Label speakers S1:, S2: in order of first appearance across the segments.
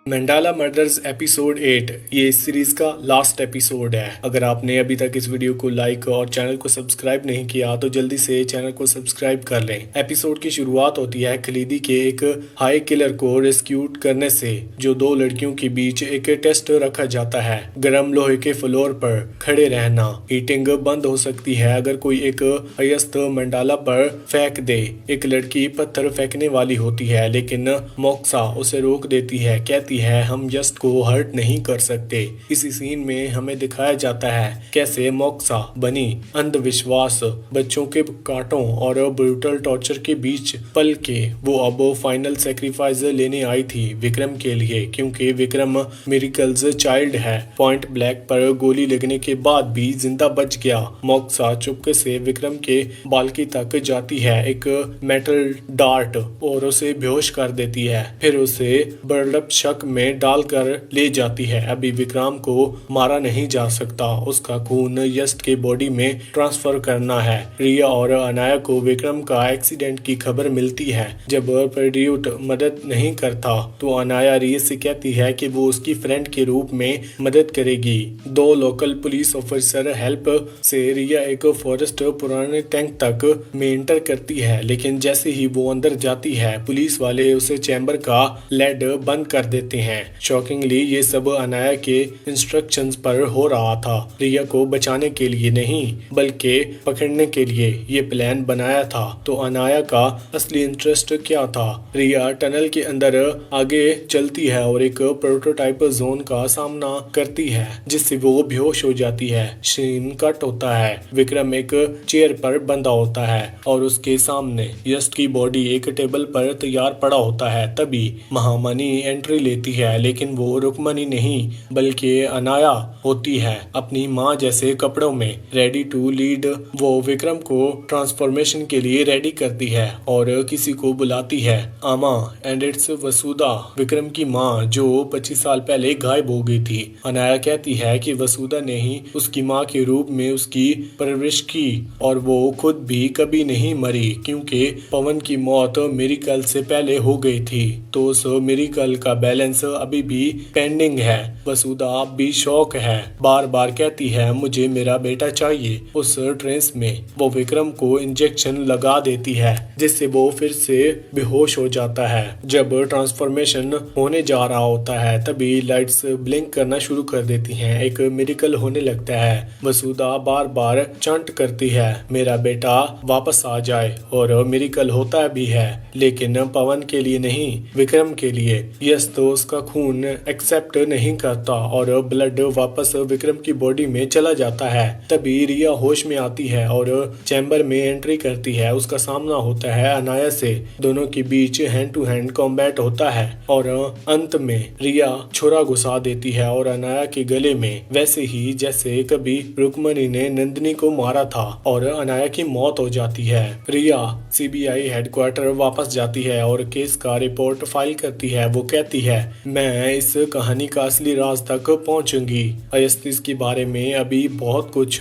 S1: Mandala murders episode 8 ये इस series का लास्ट एपिसोड है। अगर आपने अभी तक इस वीडियो को लाइक और चैनल को सब्सक्राइब नहीं किया तो जल्दी से चैनल को सब्सक्राइब कर लें। एपिसोड की शुरुआत होती है खलीदी के एक हाई किलर को रेस्क्यू करने से, जो दो लड़कियों के बीच एक टेस्ट रखा जाता है। गर्म लोहे के फ्लोर पर खड़े रहना, हीटिंग बंद हो सकती है अगर कोई एक अयस्त मंडाला पर फेंक दे। एक लड़की पत्थर फेंकने वाली होती है लेकिन मोक्सा उसे रोक देती है, कहती है हम यस्ट को हर्ट नहीं कर सकते। इसी सीन में हमें दिखाया जाता है कैसे मोक्सा बनी अंधविश्वास, बच्चों के कांटों और ब्रूटल टॉर्चर के बीच पल के वो अब फाइनल सेक्रीफाइस लेने आई थी विक्रम के लिए, क्योंकि विक्रम मिरेकल्स चाइल्ड है। पॉइंट ब्लैक पर गोली लगने के बाद भी जिंदा बच गया। मोक्सा चुपके से विक्रम के बालकी तक जाती है एक मेटल डार्ट और उसे बेहोश कर देती है, फिर उसे बर्डअप शक में डालकर ले जाती है। अभी विक्रम को मारा नहीं जा सकता, उसका खून यस्ट के बॉडी में ट्रांसफर करना है। रिया और अनाया को विक्रम का एक्सीडेंट की खबर मिलती है। जब प्रेड्यूट मदद नहीं करता तो अनाया रिया से कहती है कि वो उसकी फ्रेंड के रूप में मदद करेगी। दो लोकल पुलिस ऑफिसर हेल्प से रिया एक फॉरेस्ट पुराने टैंक तक में एंटर करती है, लेकिन जैसे ही वो अंदर जाती है पुलिस वाले उसे चैम्बर का लेड बंद कर देते हैं। शॉकिंगली ये सब अनाया के इंस्ट्रक्शंस पर हो रहा था। रिया को बचाने के लिए नहीं बल्कि पकड़ने के लिए ये प्लान बनाया था। तो अनाया का असली इंटरेस्ट क्या था? रिया टनल के अंदर आगे चलती है और एक प्रोटोटाइप जोन का सामना करती है जिससे वो बेहोश हो जाती है। सीन कट होता है, विक्रम एक चेयर पर बंधा होता है और उसके सामने यस्ट की बॉडी एक टेबल पर तैयार पड़ा होता है। तभी महामनी एंट्री लेती है, लेकिन वो रुक्मणी नहीं बल्कि अनाया होती है, अपनी माँ जैसे कपड़ों में रेडी टू लीड। वो विक्रम को ट्रांसफॉर्मेशन के लिए रेडी करती है और किसी को बुलाती है, आमा एंड इट्स वसुधा, विक्रम की माँ जो 25 साल पहले गायब हो गई थी। अनाया कहती है कि वसुधा ने ही उसकी माँ के रूप में उसकी परवरिश की और वो खुद भी कभी नहीं मरी, क्योंकि पवन की मौत मिरेकल से पहले हो गई थी। तो उस मिरेकल का बैलेंस अभी भी पेंडिंग है। वसुधा भी शौक है, बार बार कहती है मुझे मेरा बेटा चाहिए। उस ट्रेंस में वो विक्रम को इंजेक्शन लगा देती है जिससे वो फिर से बेहोश हो जाता है। जब ट्रांसफॉर्मेशन होने जा रहा होता है तभी लाइट्स ब्लिंक करना शुरू कर देती हैं, एक मिरेकल होने लगता है। वसुधा बार बार चंट करती है मेरा बेटा वापस आ जाए, और मिरेकल होता भी है, लेकिन पवन के लिए नहीं विक्रम के लिए। यस तो उसका खून एक्सेप्ट नहीं करता और ब्लड वापस विक्रम की बॉडी में चला जाता है। तभी रिया होश में आती है और चैम्बर में एंट्री करती है। उसका सामना होता है अनाया से, दोनों के बीच हैंड टू हैंड कॉम्बैट होता है और अंत में रिया छुरा घुसा देती है और अनाया के गले में, वैसे ही जैसे कभी रुक्मणी ने नंदिनी को मारा था, और अनाया की मौत हो जाती है। रिया सीबीआई हेडक्वार्टर वापस जाती है और केस का रिपोर्ट फाइल करती है। वो कहती है मैं इस कहानी का असली राज तक पहुंचूंगी। अयस्तिस के बारे में अभी बहुत कुछ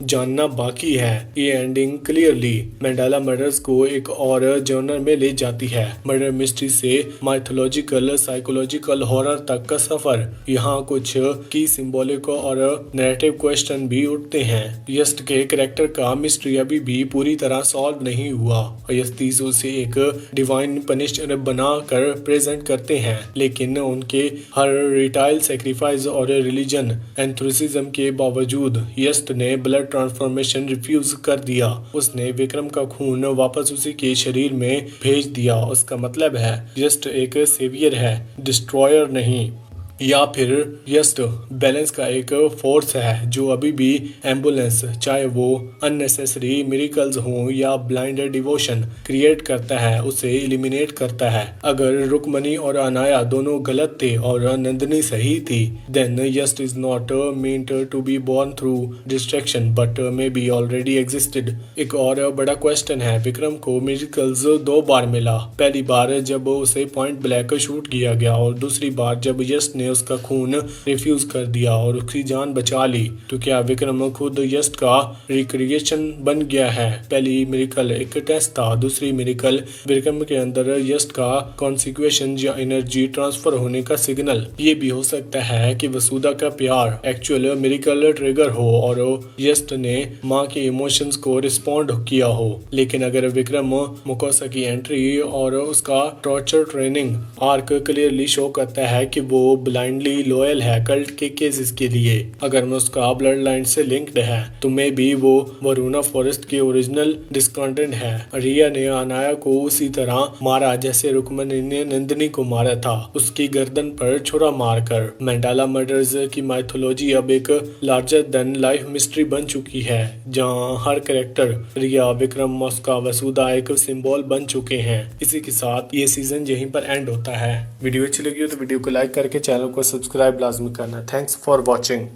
S1: जानना बाकी है। ये एंडिंग क्लियरली मंडाला मर्डर्स को एक और जॉनर में ले जाती है, मर्डर मिस्ट्री से माइथोलॉजिकल साइकोलॉजिकल हॉरर तक का सफर। यहाँ कुछ की सिंबॉलिक और नैरेटिव क्वेश्चन भी उठते हैं। यस्ट के कैरेक्टर का मिस्ट्री अभी भी पूरी तरह सॉल्व नहीं हुआ। अयस्तिस उसे एक डिवाइन पनिशर बनाकर प्रेजेंट करते हैं, लेकिन उनके हर रिटाइल सेक्रीफाइस और रिलीजन एंथुसिज्म के बावजूद यस्ट ने ब्लड ट्रांसफॉर्मेशन रिफ्यूज कर दिया। उसने विक्रम का खून वापस उसी के शरीर में भेज दिया। उसका मतलब है यस्ट एक सेवियर है, डिस्ट्रॉयर नहीं। या फिर यस्ट बैलेंस का एक फोर्स है जो अभी भी एम्बुलेंस, चाहे वो अननेसेसरी मिरेकल्स हो या ब्लाइंड डिवोशन क्रिएट करता है, उसे एलिमिनेट करता है। अगर रुक्मणी और अनाया दोनों गलत थे और नंदिनी सही थी, then just is not meant to be born through distraction but may be already existed. एक और बड़ा क्वेश्चन है, विक्रम को मिरेकल्स 2 बार मिला। पहली बार जब उसे पॉइंट ब्लैक शूट किया गया और दूसरी बार जब यस्ट ने ने उसका खून रिफ्यूज कर दिया और उसकी जान बचा ली। तो क्या विक्रम खुद यश का रिक्रिएशन बन गया है? पहली मिरेकल एक टेस्ट था, दूसरी मिरेकल विक्रम के अंदर यश का कॉन्सिक्वेशन या एनर्जी ट्रांसफर होने का सिग्नल। ये भी हो सकता है कि वसुधा का प्यार एक्चुअल मिरेकल ट्रिगर हो और यश ने माँ के इमोशंस को रिस्पॉन्ड किया हो। लेकिन अगर विक्रम मुकोसा की एंट्री और उसका torture training arc clearly show करता है कि वो ब्लाइंडली लॉयल है कल्ट के केसेस के लिए, अगर मैं उसका ब्लड लाइन से लिंक्ड है, तो मे भी वो वरुणा फॉरेस्ट के ओरिजिनल डिस्काउंटेंट है। रिया ने अनाया को उसी तरह मारा जैसे रुक्मणी ने नंदिनी को मारा था, उसकी गर्दन पर छुरा मारकर। मंडाला मर्डर्स की माइथोलॉजी अब एक लार्जर देन लाइफ मिस्ट्री बन चुकी है, जहां हर कैरेक्टर रिया, विक्रम, मस्का, वसुधा एक सिंबल बन चुके हैं। इसी के साथ ये सीजन यहीं पर एंड होता है। वीडियो अच्छी लगी हो तो वीडियो को लाइक करके चैनल को सब्सक्राइब लाजमी करना। Thanks for watching.